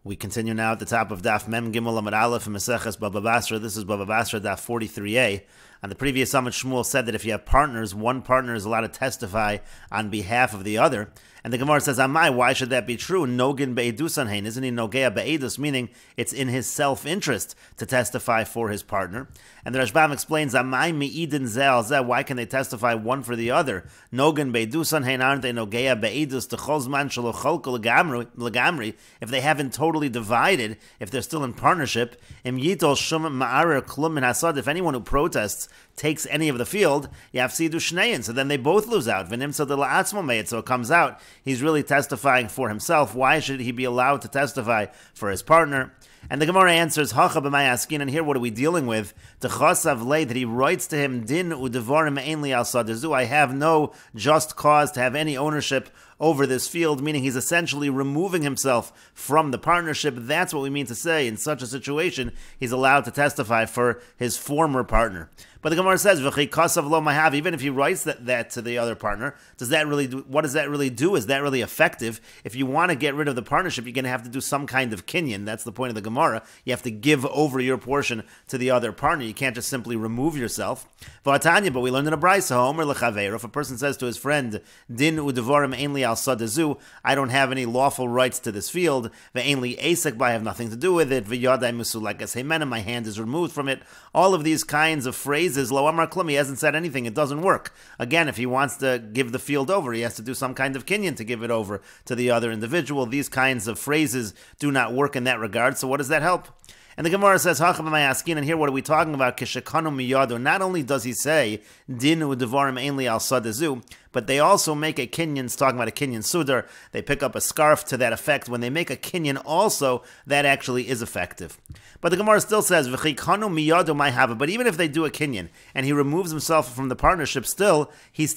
We continue now at the top of Daf Mem Gimel Amud Aleph and Meseches Bava Basra. This is Bava Basra Daf 43a. On the previous summit, Shmuel said that if you have partners, one partner is allowed to testify on behalf of the other. And the Gemara says, Amai, why should that be true? Nogin be'edusanhein, isn't he nogea be'edus, meaning it's in his self-interest to testify for his partner. And the Rashbam explains, Amai mi'idin ze'al zeh, why can they testify one for the other? Nogin be'edusanhein, aren't they nogea be'edus, techolzman shalocholko legamri, if they haven't totally divided, if they're still in partnership, im yitol shum ma'arer klum min hasad, if anyone who protests takes any of the field, yafsidu shnein, so then they both lose out. V'nimsa de la'atzmo me'et, so it comes out he's really testifying for himself. Why should he be allowed to testify for his partner? And the Gemara answers, Hacha b'may askin, and here what are we dealing with? T'chasav lei, that he writes to him, Din u'devarim ein li al sadazu, I have no just cause to have any ownership over this field, meaning he's essentially removing himself from the partnership. That's what we mean to say. In such a situation, he's allowed to testify for his former partner. But the Gemara says, even if he writes that to the other partner, what does that really do? Is that really effective? If you want to get rid of the partnership, you're going to have to do some kind of kinyan. That's the point of the Gemara. You have to give over your portion to the other partner. You can't just simply remove yourself. But we learned in a brayso, if a person says to his friend, Din u'devarim ein li al sadazu, I don't have any lawful rights to this field, ve'ein li esek, I have nothing to do with it, ve'yadai musulak hemena, my hand is removed from it. All of these kinds of phrases, lo amar klum, he hasn't said anything, it doesn't work. Again, if he wants to give the field over, he has to do some kind of kinyan to give it over to the other individual. These kinds of phrases do not work in that regard, so what does that help? And the Gemara says, and here what are we talking about? Kishakanu miyado. Not only does he say, Din u'devarim ein li al sadazu, but they also make a kinyan, it's talking about a kinyan sudar, they pick up a scarf to that effect. When they make a kinyan also, that actually is effective. But the Gemara still says, V'chikanu miyado may have it. But even if they do a kinyan, and he removes himself from the partnership still,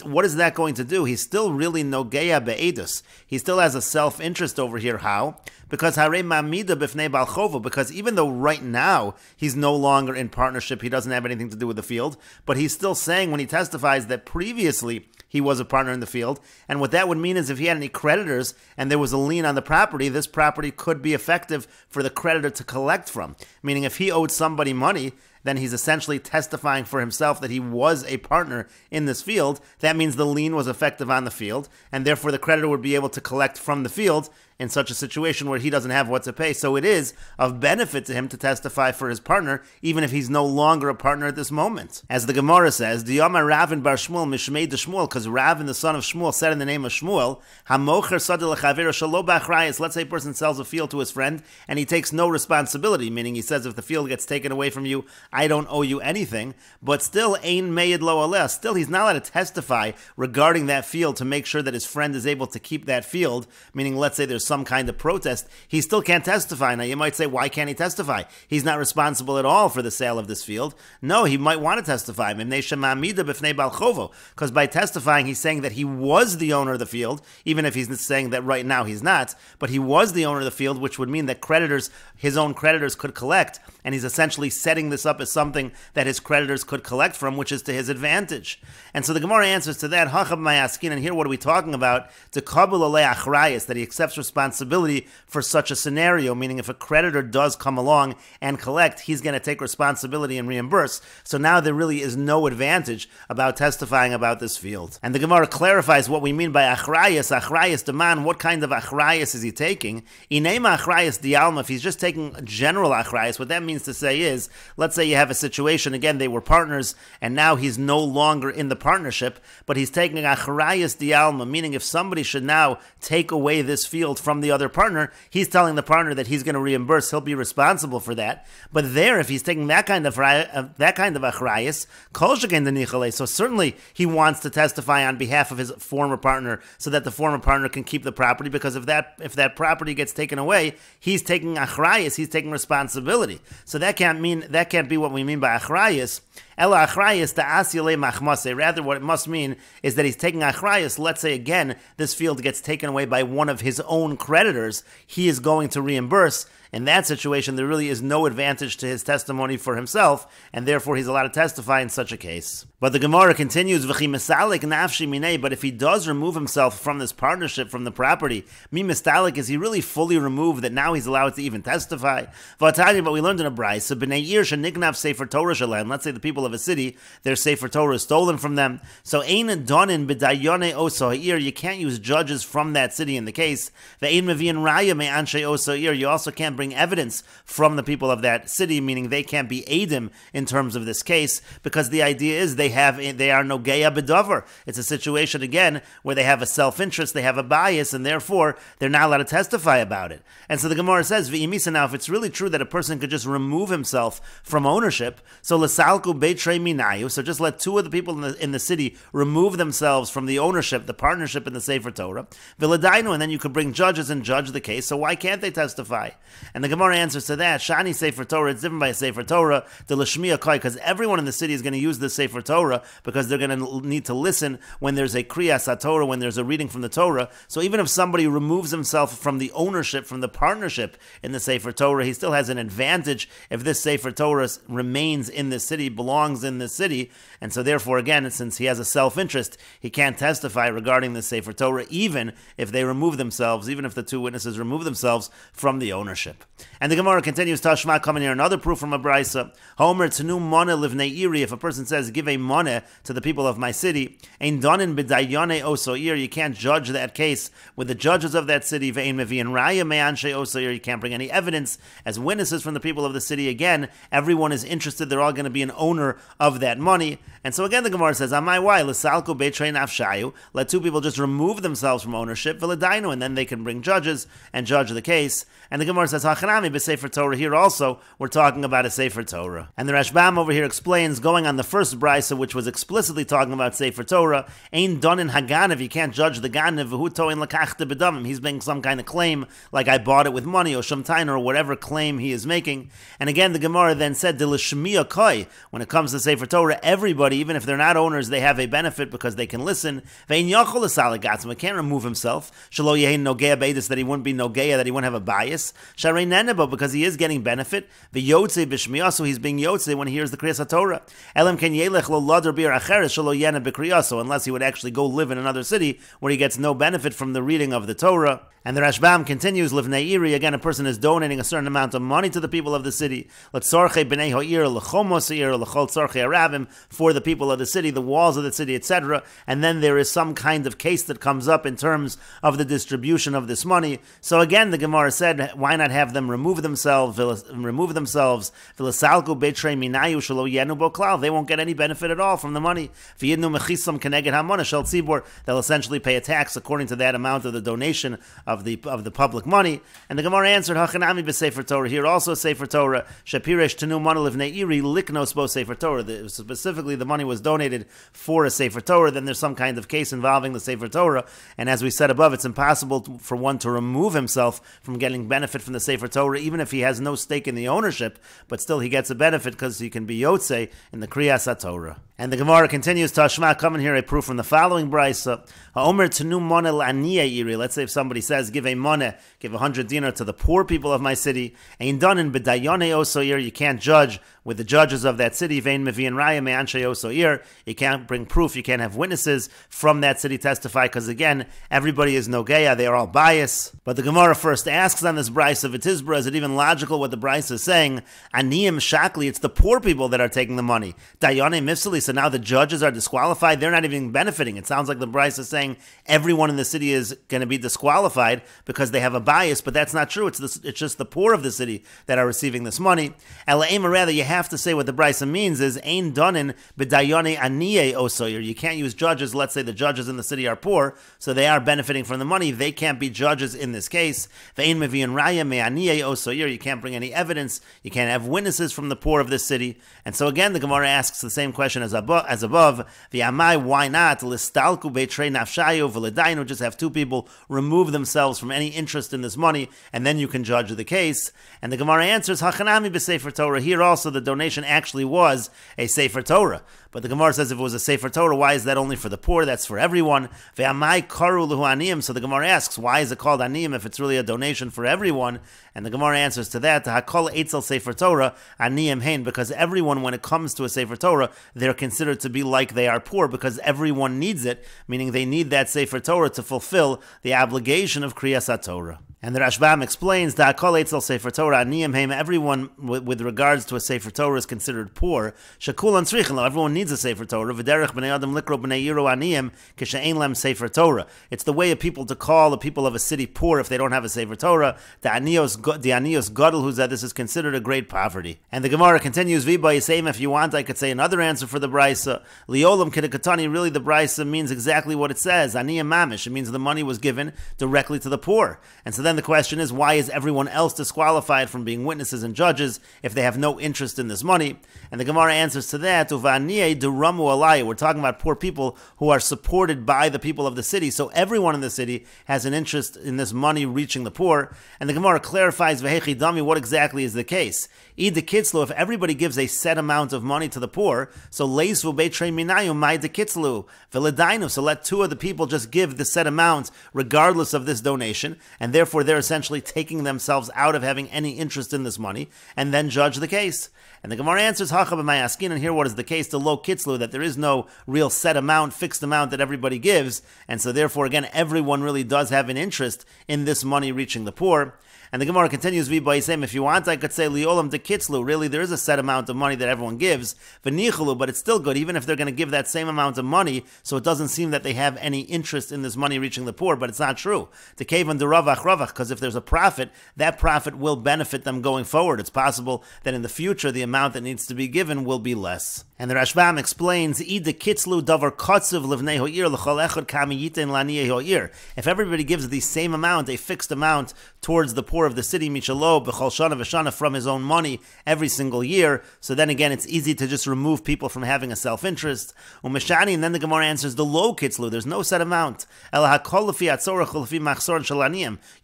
what is that going to do? He's still really nogeya be'edus. He still has a self-interest over here. How? Because hare mamida b'fnei bal chovo, because even though right now he's no longer in partnership, he doesn't have anything to do with the field, but he's still saying when he testifies that previously he was a partner in the field, and what that would mean is if he had any creditors and there was a lien on the property, this property could be effective for the creditor to collect from. Meaning if he owed somebody money, then he's essentially testifying for himself that he was a partner in this field. That means the lien was effective on the field, and therefore the creditor would be able to collect from the field in such a situation where he doesn't have what to pay. So it is of benefit to him to testify for his partner, even if he's no longer a partner at this moment. As the Gemara says, Diyama Ravin bar Shmuel mishmei de Shmuel, because Ravin, the son of Shmuel, said in the name of Shmuel, Hamocher sadeh lechavero shalo b'achrayis. Let's say a person sells a field to his friend, and he takes no responsibility, meaning he says if the field gets taken away from you, I don't owe you anything, but still, ein meyed lo aleh, still he's not allowed to testify regarding that field to make sure that his friend is able to keep that field, meaning let's say there's some kind of protest, he still can't testify. Now you might say, why can't he testify? He's not responsible at all for the sale of this field. No, he might want to testify, because by testifying he's saying that he was the owner of the field, even if he's saying that right now he's not, but he was the owner of the field, which would mean that creditors, his own creditors could collect, and he's essentially setting this up as something that his creditors could collect from, which is to his advantage. And so the Gemara answers to that, Hachab Mayaskin, and here what are we talking about? To kabul alei achrayis, that he accepts responsibility for such a scenario, meaning if a creditor does come along and collect, he's going to take responsibility and reimburse. So now there really is no advantage about testifying about this field. And the Gemara clarifies what we mean by achrayis. Achrayis deman, what kind of achrayis is he taking? Inema achrayis dialma, if he's just taking general achrayis, what that means to say is, let's say you have a situation, again, they were partners, and now he's no longer in the partnership, but he's taking achrayis dialma, meaning if somebody should now take away this field from the other partner, he's telling the partner that he's going to reimburse, he'll be responsible for that. But there, if he's taking that kind of achrayis, kol sheken denichale, so certainly he wants to testify on behalf of his former partner so that the former partner can keep the property, because if that property gets taken away, he's taking achrayis, he's taking responsibility. So that can't be what we mean by achrayis. Ela achrayis ta'asile machmase. Rather, what it must mean is that he's taking achrayis. Let's say again, this field gets taken away by one of his own creditors. He is going to reimburse In that situation, there really is no advantage to his testimony for himself, and therefore he's allowed to testify in such a case. But the Gemara continues, V'chi misalik nafshi minei, but if he does remove himself from this partnership, from the property, mi mistalik, is he really fully removed that now he's allowed to even testify? V'atani, but we learned in a brayse, so b'nei yir shenignav sefer Torah shalem, let's say the people of a city, their sefer Torah is stolen from them, so ein donin b'dayone oso ha'ir, you can't use judges from that city in the case. Ve'ein mevi'in raya me anshe oso ha'ir, you also can't bring evidence from the people of that city, meaning they can't be edim in terms of this case, because the idea is they are nogeya bedover. It's a situation again where they have a self-interest, they have a bias, and therefore they're not allowed to testify about it. And so the Gemara says, V'imisa, now if it's really true that a person could just remove himself from ownership, so l'salku beitrei minayu, so just let two of the people in the city remove themselves from the ownership, the partnership in the Sefer Torah, v'ladainu, and then you could bring judges and judge the case, so why can't they testify? And the Gemara answers to that, Shani Sefer Torah, it's different by a Sefer Torah, the l'shmiya koi, because everyone in the city is going to use the Sefer Torah, because they're going to need to listen when there's a kriyas HaTorah, when there's a reading from the Torah. So even if somebody removes himself from the ownership, from the partnership in the Sefer Torah, he still has an advantage if this Sefer Torah remains in the city, belongs in the city. And so therefore, again, since he has a self-interest, he can't testify regarding the Sefer Torah, even if they remove themselves, even if the two witnesses remove themselves from the ownership. And the Gemara continues, Tashma, coming here, another proof from a braysa. Homer tenu moneh livnei iri, if a person says, give a moneh to the people of my city, ein donin b'dayone osoir, you can't judge that case with the judges of that city, ve'ein mevi'in raya me'anshe osoir, you can't bring any evidence as witnesses from the people of the city. Again, everyone is interested, they're all going to be an owner of that money. And so again, the Gemara says, Amai why? L'salku beitrei nafshayu, let two people just remove themselves from ownership, v'ledainu, and then they can bring judges and judge the case. And the Gemara says, Hachanami b'sefer Torah, here also, we're talking about a Sefer Torah. And the Rashbam over here explains, going on the first braysa, which was explicitly talking about Sefer Torah, ein donin haganav, you can't judge the ganav, v'hu toin lakachta b'damim, he's making some kind of claim, like I bought it with money, or shamtain, or whatever claim he is making. And again, the Gemara then said, Dilishmiya koi, when it comes to Sefer Torah, everybody, even if they're not owners, they have a benefit because they can listen. Ve'in yachol l'salagatzim, he can't remove himself, shelo yehin nogeya beidus, that he wouldn't be nogeya, that he wouldn't have a bias, sharei nenebo, because he is getting benefit, v'yotze b'shmiyaso, he's being yotze when he hears the kriyas HaTorah. Elam ken yelech lo ladar bir acheres shelo yena b'kriyaso, unless he would actually go live in another city where he gets no benefit from the reading of the Torah. And the Rashbam continues, Livnei Iri, again, a person is donating a certain amount of money to the people of the city. L'tzorchei b'nei ha'ir, l'chomos ha'ir, l'chol tzorchei arabim, for the people of the city, the walls of the city, etc. And then there is some kind of case that comes up in terms of the distribution of this money. So again, the Gemara said, why not have them remove themselves, v'lesalku beitrei minayu shelo yenu bo klal, they won't get any benefit at all from the money. V'yidnu mechisam keneged hamona shel tzibor, they'll essentially pay a tax according to that amount of the donation of the public money. And the Gemara answered, Hachanami b'sefer Torah, here also Sefer Torah, Shapiresh tenu mana livnei iri liknos bo Sefer Torah, specifically the money was donated for a Sefer Torah, then there's some kind of case involving the Sefer Torah, and as we said above, it's impossible for one to remove himself from getting benefit from the Sefer Torah, even if he has no stake in the ownership, but still he gets a benefit because he can be Yotze in the Kriyas HaTorah. And the Gemara continues, Tashma, coming here, a proof from the following braysa. Ha'omer tenu moneh l'aniyeh iri. Let's say if somebody says, give a moneh, give 100 dinar to the poor people of my city. Ein donin b'dayone osoir, you can't judge with the judges of that city. Vein mevi'in raya me'anshe osoir, you can't bring proof, you can't have witnesses from that city testify, because again, everybody is nogeya, they are all biased. But the Gemara first asks on this braysa, v'tizbra, is it even logical what the braysa is saying? Aniyim shakli, it's the poor people that are taking the money. Dayone mifsali, so now the judges are disqualified, they're not even benefiting. It sounds like the braysa is saying everyone in the city is going to be disqualified because they have a bias, but that's not true. It's just the poor of the city that are receiving this money. Ela'ema, rather, you have to say what the braysa means is ein donin b'dayone aniyeh osoyer. You can't use judges. Let's say the judges in the city are poor, so they are benefiting from the money. They can't be judges in this case. Ve'ein mevi'in raya me'aniyeh osoyer. You can't bring any evidence. You can't have witnesses from the poor of this city. And so again, the Gemara asks the same question as above. V'amai, why not? Listalku beitrei nafshayu v'ledainu. Just have two people remove themselves from any interest in this money, and then you can judge the case. And the Gemara answers, Hachanami b'sefer Torah. Here also the donation actually was a Sefer Torah. But the Gemara says if it was a Sefer Torah, why is that only for the poor? That's for everyone. Ve'amai karu lehu aniyim. So the Gemara asks, why is it called aniyim if it's really a donation for everyone? And the Gemara answers to that, Hakol Eitzel Sefer Torah Aniyim Hein, because everyone, when it comes to a Sefer Torah, they're considered to be like they are poor, because everyone needs it, meaning they need that Sefer Torah to fulfill the obligation of Kriyas HaTorah. And the Rashbam explains that Kol Eitzel Sefer Torah Aniyim Heim, everyone with regards to a Sefer Torah is considered poor. Shakulan Tzrichin Lo, everyone needs a Sefer Torah. V'derech b'nei Adam likro b'nei Yiro Aniyim k'she'ein lem Sefer Torah. It's the way of people to call the people of a city poor if they don't have a Sefer Torah. The Anios Gadol, who's that this is considered a great poverty. And the Gemara continues, V'ba Yisayim, if you want, I could say another answer for the Brisa. Liolam Kedekatani, really the Brisa means exactly what it says. Aniyim Mamish, it means the money was given directly to the poor. And so then the question is, why is everyone else disqualified from being witnesses and judges if they have no interest in this money? And the Gemara answers to that, Uvaniyeh duramu alaya. We're talking about poor people who are supported by the people of the city, so everyone in the city has an interest in this money reaching the poor. And the Gemara clarifies, Vehechi dami, what exactly is the case? Id de kitzlu, if everybody gives a set amount of money to the poor, so leisvu beitrei minayu mai de kitzlu v'ledainu, so let two of the people just give the set amount regardless of this donation, and therefore they're essentially taking themselves out of having any interest in this money, and then judge the case. And the Gemara answers, Hacha b'mayaskin, and here what is the case? The lo kitzlu, that there is no real set amount, fixed amount that everybody gives, and so therefore again everyone really does have an interest in this money reaching the poor. And the Gemara continues, if you want, I could say, Liolam de Kitzlu, really there is a set amount of money that everyone gives, V'nichulu, but it's still good, even if they're going to give that same amount of money, so it doesn't seem that they have any interest in this money reaching the poor, but it's not true. The Kevan de Ravach Ravach, because if there's a profit, that profit will benefit them going forward. It's possible that in the future, the amount that needs to be given will be less. And the Rashbam explains, Id de Kitzlu davar kotzev livnei ho'ir l'chol echad kami yiten laniyeh ho'ir. If everybody gives the same amount, a fixed amount, towards the poor of the city, Michalo, B'chol Shana V'Shana, from his own money every single year. So then again, it's easy to just remove people from having a self-interest. Umeshani, and then the Gemara answers, the low kitzlu, there's no set amount.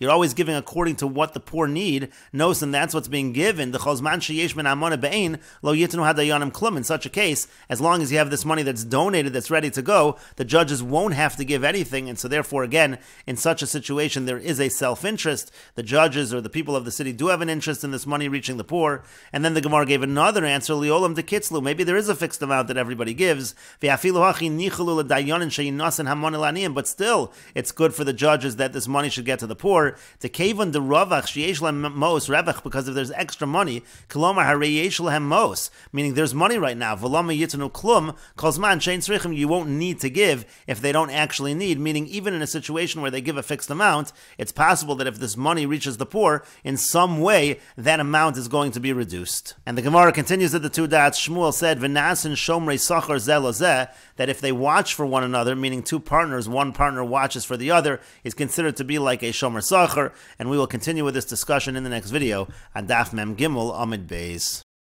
You're always giving according to what the poor need. Knows, and that's what's being given. In such a case, as long as you have this money that's donated, that's ready to go, the judges won't have to give anything. And so therefore, again, in such a situation, there is a self-interest. The judges or the people of the city do have an interest in this money reaching the poor. And then the Gemara gave another answer, Liolam de Kitzlu, maybe there is a fixed amount that everybody gives. But still, it's good for the judges that this money should get to the poor. To Kevan de Ravach, Mos, Revach, because if there's extra money, Kolomar Hareyesh Lahem Mos, meaning there's money right now. Volama Yitanu Klum, Kozman Shein Tzrichim, you won't need to give if they don't actually need, meaning even in a situation where they give a fixed amount, it's possible that if this money reaches the poor, in some way, that amount is going to be reduced. And the Gemara continues at the two dots. Shmuel said, V'nasin shomrei sachar zeh lo zeh, that if they watch for one another, meaning two partners, one partner watches for the other, is considered to be like a shomer sachar. And we will continue with this discussion in the next video on Daf Mem Gimel Amid Beis.